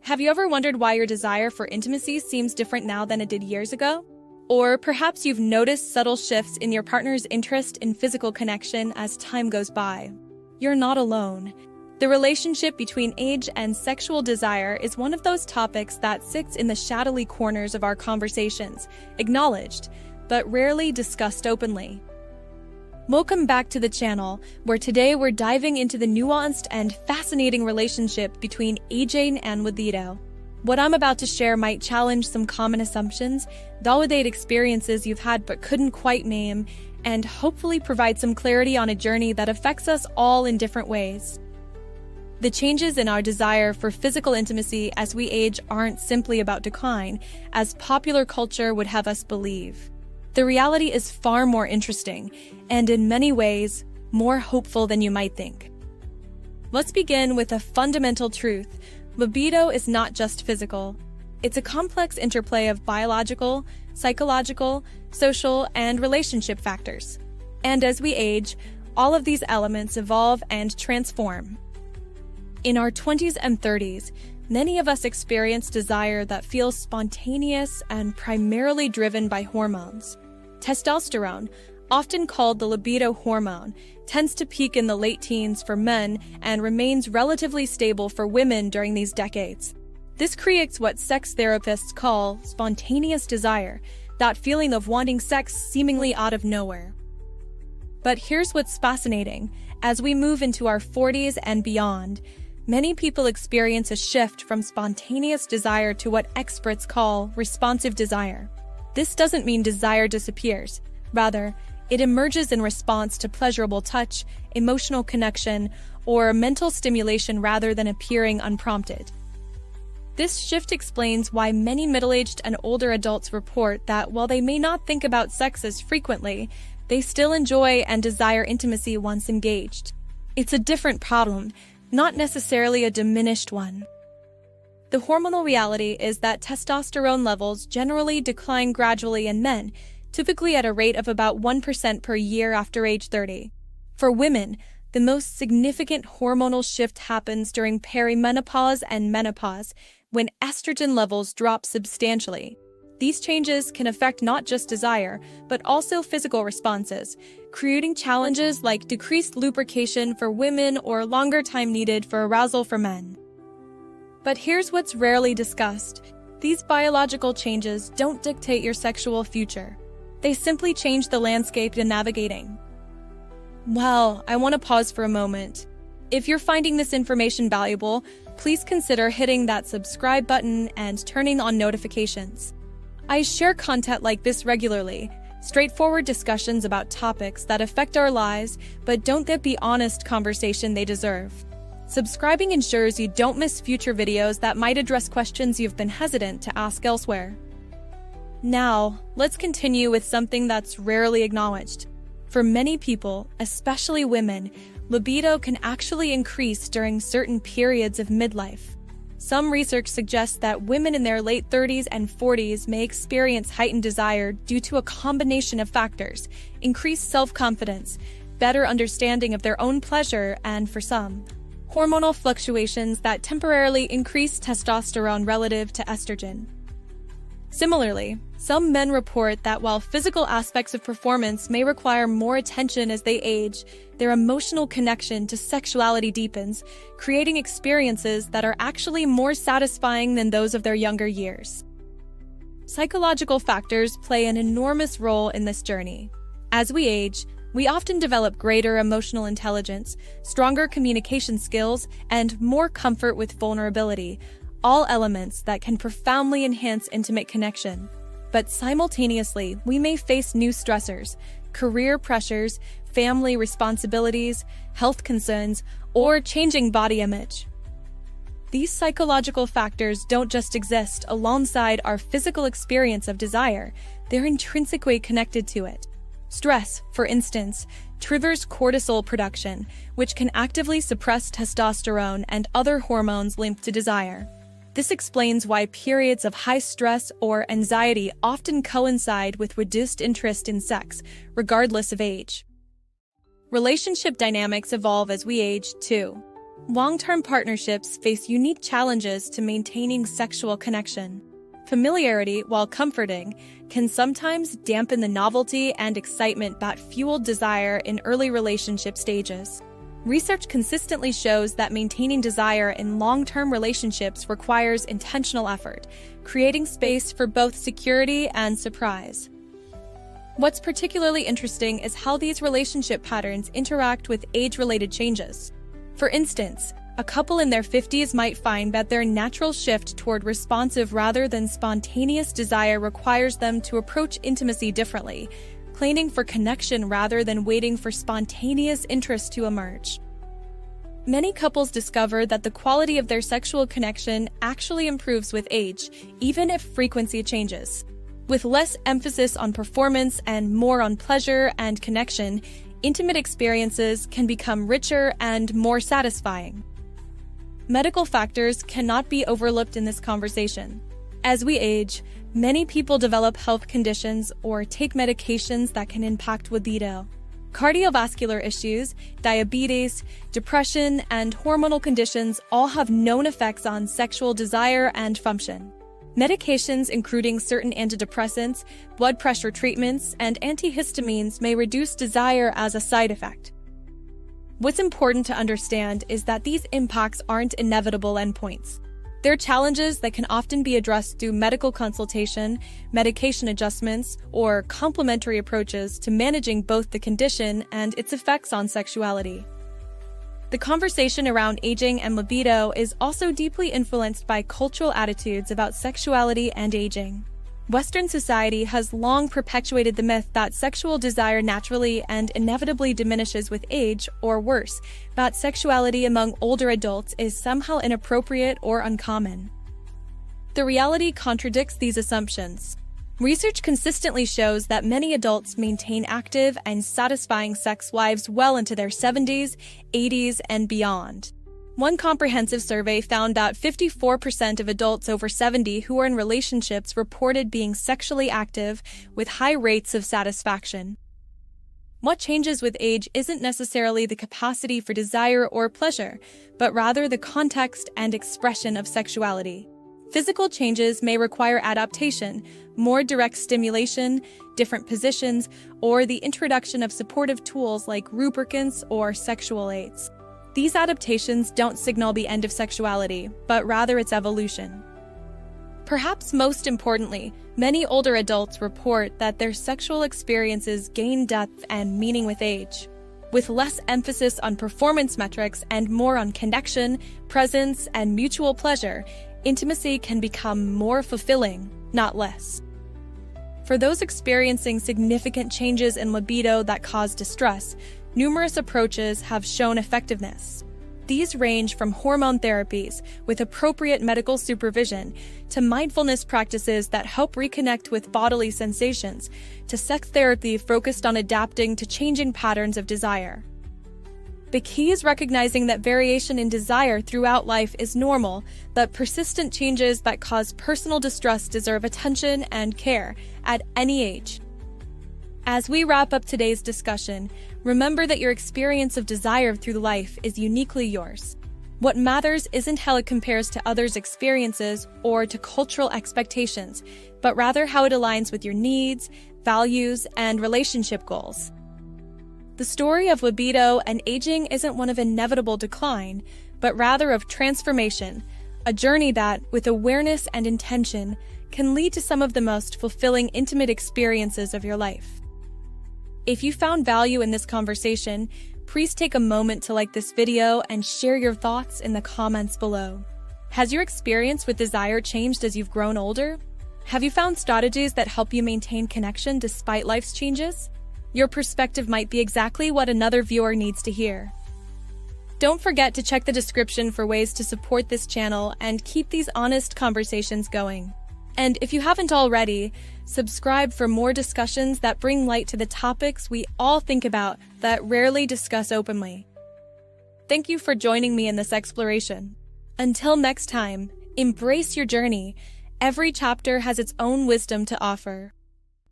Have you ever wondered why your desire for intimacy seems different now than it did years ago? Or perhaps you've noticed subtle shifts in your partner's interest in physical connection as time goes by. You're not alone. The relationship between age and sexual desire is one of those topics that sits in the shadowy corners of our conversations, acknowledged, but rarely discussed openly. Welcome back to the channel, where today we're diving into the nuanced and fascinating relationship between aging and libido. What I'm about to share might challenge some common assumptions, validate experiences you've had but couldn't quite name, and hopefully provide some clarity on a journey that affects us all in different ways. The changes in our desire for physical intimacy as we age aren't simply about decline, as popular culture would have us believe. The reality is far more interesting, and in many ways, more hopeful than you might think. Let's begin with a fundamental truth. Libido is not just physical. It's a complex interplay of biological, psychological, social, and relationship factors. And as we age, all of these elements evolve and transform. In our 20s and 30s, many of us experience desire that feels spontaneous and primarily driven by hormones. Testosterone, often called the libido hormone, tends to peak in the late teens for men and remains relatively stable for women during these decades. This creates what sex therapists call spontaneous desire, that feeling of wanting sex seemingly out of nowhere. But here's what's fascinating. As we move into our 40s and beyond, many people experience a shift from spontaneous desire to what experts call responsive desire. This doesn't mean desire disappears. Rather, it emerges in response to pleasurable touch, emotional connection, or mental stimulation rather than appearing unprompted. This shift explains why many middle-aged and older adults report that while they may not think about sex as frequently, they still enjoy and desire intimacy once engaged. It's a different problem, not necessarily a diminished one. The hormonal reality is that testosterone levels generally decline gradually in men, typically at a rate of about 1% per year after age 30. For women, the most significant hormonal shift happens during perimenopause and menopause, when estrogen levels drop substantially. These changes can affect not just desire, but also physical responses, creating challenges like decreased lubrication for women or longer time needed for arousal for men. But here's what's rarely discussed. These biological changes don't dictate your sexual future. They simply change the landscape you're navigating. Well, I want to pause for a moment. If you're finding this information valuable, please consider hitting that subscribe button and turning on notifications. I share content like this regularly, straightforward discussions about topics that affect our lives but don't get the honest conversation they deserve. Subscribing ensures you don't miss future videos that might address questions you've been hesitant to ask elsewhere. Now, let's continue with something that's rarely acknowledged. For many people, especially women, libido can actually increase during certain periods of midlife. Some research suggests that women in their late 30s and 40s may experience heightened desire due to a combination of factors: increased self-confidence, better understanding of their own pleasure, and for some, hormonal fluctuations that temporarily increase testosterone relative to estrogen. Similarly, some men report that while physical aspects of performance may require more attention as they age, their emotional connection to sexuality deepens, creating experiences that are actually more satisfying than those of their younger years. Psychological factors play an enormous role in this journey. As we age, we often develop greater emotional intelligence, stronger communication skills, and more comfort with vulnerability, all elements that can profoundly enhance intimate connection. But simultaneously, we may face new stressors, career pressures, family responsibilities, health concerns, or changing body image. These psychological factors don't just exist alongside our physical experience of desire, they're intrinsically connected to it. Stress, for instance, triggers cortisol production, which can actively suppress testosterone and other hormones linked to desire. This explains why periods of high stress or anxiety often coincide with reduced interest in sex, regardless of age. Relationship dynamics evolve as we age, too. Long-term partnerships face unique challenges to maintaining sexual connection. Familiarity, while comforting, can sometimes dampen the novelty and excitement that fueled desire in early relationship stages. Research consistently shows that maintaining desire in long-term relationships requires intentional effort, creating space for both security and surprise. What's particularly interesting is how these relationship patterns interact with age-related changes. For instance, a couple in their 50s might find that their natural shift toward responsive rather than spontaneous desire requires them to approach intimacy differently, planning for connection rather than waiting for spontaneous interest to emerge. Many couples discover that the quality of their sexual connection actually improves with age, even if frequency changes. With less emphasis on performance and more on pleasure and connection, intimate experiences can become richer and more satisfying. Medical factors cannot be overlooked in this conversation. As we age, many people develop health conditions or take medications that can impact libido. Cardiovascular issues, diabetes, depression, and hormonal conditions all have known effects on sexual desire and function. Medications, including certain antidepressants, blood pressure treatments, and antihistamines, may reduce desire as a side effect. What's important to understand is that these impacts aren't inevitable endpoints. They're challenges that can often be addressed through medical consultation, medication adjustments, or complementary approaches to managing both the condition and its effects on sexuality. The conversation around aging and libido is also deeply influenced by cultural attitudes about sexuality and aging. Western society has long perpetuated the myth that sexual desire naturally and inevitably diminishes with age, or worse, that sexuality among older adults is somehow inappropriate or uncommon. The reality contradicts these assumptions. Research consistently shows that many adults maintain active and satisfying sex lives well into their 70s, 80s, and beyond. One comprehensive survey found that 54% of adults over 70 who are in relationships reported being sexually active with high rates of satisfaction. What changes with age isn't necessarily the capacity for desire or pleasure, but rather the context and expression of sexuality. Physical changes may require adaptation, more direct stimulation, different positions, or the introduction of supportive tools like lubricants or sexual aids. These adaptations don't signal the end of sexuality, but rather its evolution. Perhaps most importantly, many older adults report that their sexual experiences gain depth and meaning with age. With less emphasis on performance metrics and more on connection, presence, and mutual pleasure, intimacy can become more fulfilling, not less. For those experiencing significant changes in libido that cause distress, numerous approaches have shown effectiveness. These range from hormone therapies with appropriate medical supervision to mindfulness practices that help reconnect with bodily sensations to sex therapy focused on adapting to changing patterns of desire. The key is recognizing that variation in desire throughout life is normal, but persistent changes that cause personal distress deserve attention and care at any age. As we wrap up today's discussion, remember that your experience of desire through life is uniquely yours. What matters isn't how it compares to others' experiences or to cultural expectations, but rather how it aligns with your needs, values, and relationship goals. The story of libido and aging isn't one of inevitable decline, but rather of transformation, a journey that, with awareness and intention, can lead to some of the most fulfilling intimate experiences of your life. If you found value in this conversation, please take a moment to like this video and share your thoughts in the comments below. Has your experience with desire changed as you've grown older? Have you found strategies that help you maintain connection despite life's changes? Your perspective might be exactly what another viewer needs to hear. Don't forget to check the description for ways to support this channel and keep these honest conversations going. And if you haven't already, subscribe for more discussions that bring light to the topics we all think about that rarely discuss openly. Thank you for joining me in this exploration. Until next time, embrace your journey. Every chapter has its own wisdom to offer.